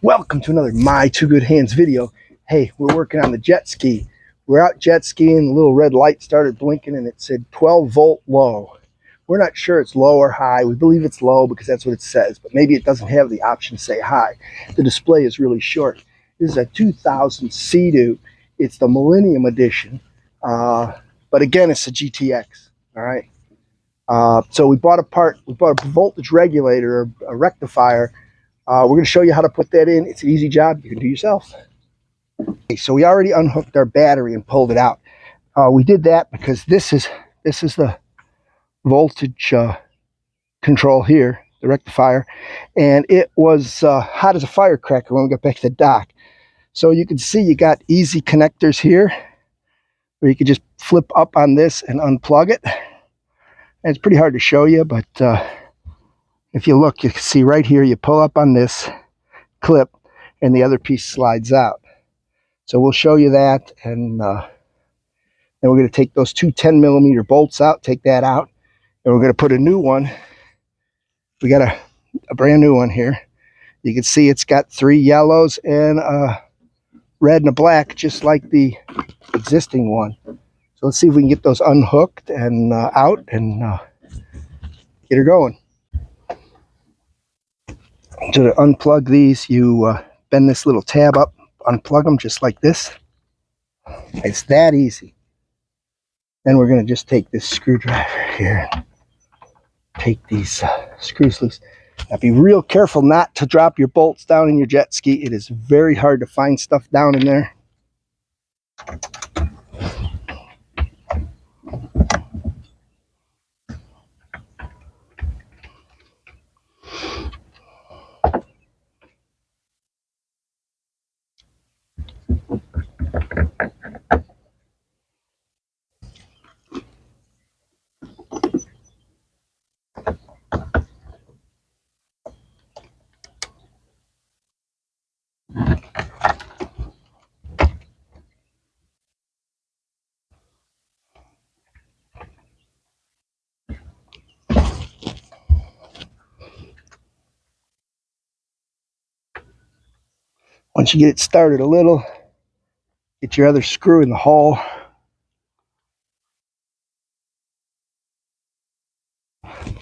Welcome to another My Two Good Hands video. Hey, we're working on the jet ski. We're out jet skiing, the little red light started blinking and it said 12 volt low. We're not sure it's low or high. We believe it's low because that's what it says, but maybe it doesn't have the option to say high. The display is really short. This is a 2000 Seadoo. It's the Millennium Edition, but again, it's a GTX, all right? So we bought a voltage regulator, a rectifier. We're going to show you how to put that in. It's an easy job. You can do yourself. Okay, so we already unhooked our battery and pulled it out. We did that because this is the voltage control here, the rectifier, and it was hot as a firecracker when we got back to the dock. So you can see you got easy connectors here, where you could just flip up on this and unplug it. And it's pretty hard to show you, but if you look, you can see right here, you pull up on this clip and the other piece slides out. So we'll show you that, and then we're going to take those two 10mm bolts out, take that out, and we're going to put a new one. We got a brand new one here. You can see it's got 3 yellows and a red and a black, just like the existing one. So let's see if we can get those unhooked and out and get her going. To unplug these, you bend this little tab up, unplug them just like this. It's that easy. Then we're going to just take this screwdriver here, take these screws loose. Now be real careful not to drop your bolts down in your jet ski. It is very hard to find stuff down in there. Once you get it started a little, get your other screw in the hole.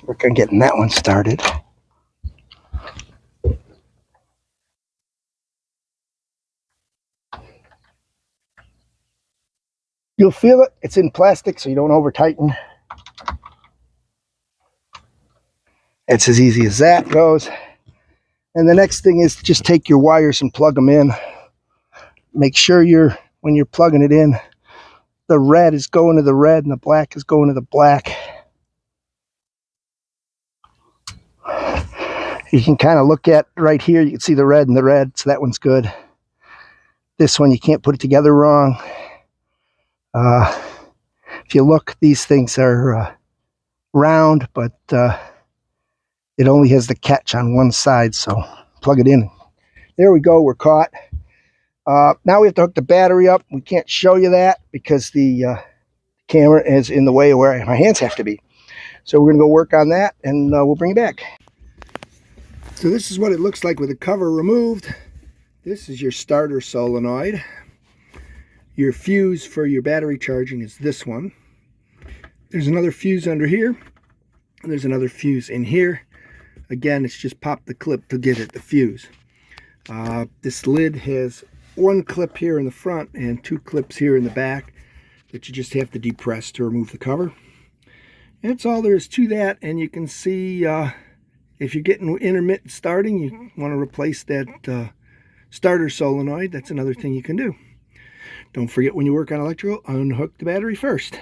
Work on getting that one started. You'll feel it. It's in plastic, so you don't over tighten. It's as easy as that goes. And the next thing is just take your wires and plug them in. Make sure when you're plugging it in, the red is going to the red and the black is going to the black. You can kind of look at right here, you can see the red and the red, so that one's good. This one, you can't put it together wrong. If you look, these things are round, but it only has the catch on one side, so plug it in. There we go, we're caught. Now we have to hook the battery up. We can't show you that because the camera is in the way of where my hands have to be. So we're going to go work on that, and we'll bring it back. So this is what it looks like with the cover removed. This is your starter solenoid. Your fuse for your battery charging is this one. There's another fuse under here, and there's another fuse in here. Again, it's just pop the clip to get at the fuse. This lid has 1 clip here in the front and 2 clips here in the back that you just have to depress to remove the cover. And that's all there is to that. And you can see if you're getting intermittent starting, you want to replace that starter solenoid. That's another thing you can do. Don't forget, when you work on electrical, unhook the battery first.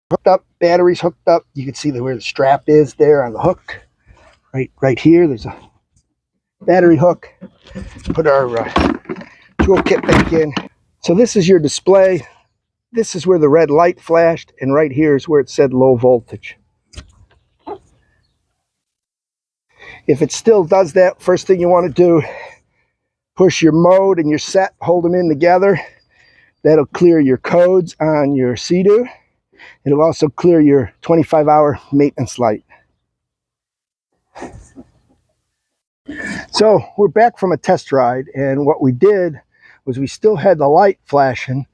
Hooked up, battery's hooked up. You can see where the strap is there on the hook. Right here, there's a battery hook. Put our tool kit back in. So this is your display. This is where the red light flashed, and right here is where it said low voltage. If it still does that, first thing you want to do, push your mode and your set, hold them in together. That'll clear your codes on your Seadoo. It'll also clear your 25-hour maintenance light. So we're back from a test ride, and what we did was we still had the light flashing.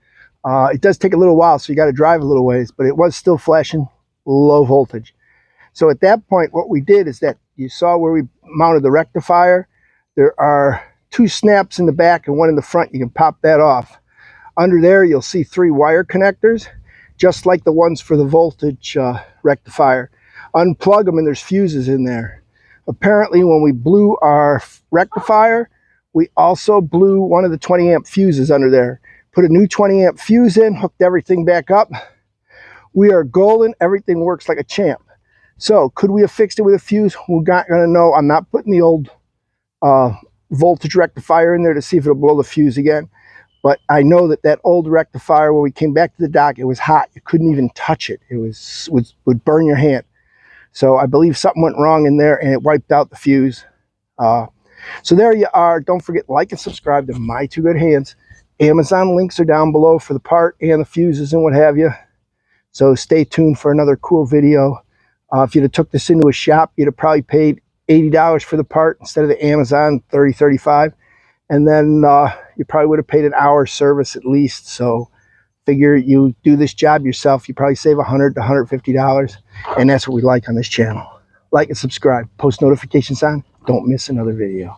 It does take a little while, so you got to drive a little ways, but it was still flashing low voltage. So at that point, what we did is that you saw where we mounted the rectifier. There are 2 snaps in the back and 1 in the front. You can pop that off. Under there, you'll see 3 wire connectors, just like the ones for the voltage rectifier. Unplug them and there's fuses in there. Apparently, when we blew our rectifier, we also blew one of the 20 amp fuses under there. Put a new 20 amp fuse in, hooked everything back up. We are golden. Everything works like a champ. So could we have fixed it with a fuse? We're not going to know. I'm not putting the old voltage rectifier in there to see if it'll blow the fuse again. But I know that that old rectifier, when we came back to the dock, it was hot. You couldn't even touch it. It would burn your hand. So I believe something went wrong in there and it wiped out the fuse. So there you are. Don't forget, like and subscribe to My Two Good Hands. Amazon links are down below for the part and the fuses and what have you. So stay tuned for another cool video. If you'd have took this into a shop, you'd have probably paid $80 for the part instead of the Amazon $30, $35. And then you probably would have paid an hour service at least. So figure you do this job yourself, you probably save $100 to $150. And that's what we like on this channel. Like and subscribe. Post notifications on. Don't miss another video.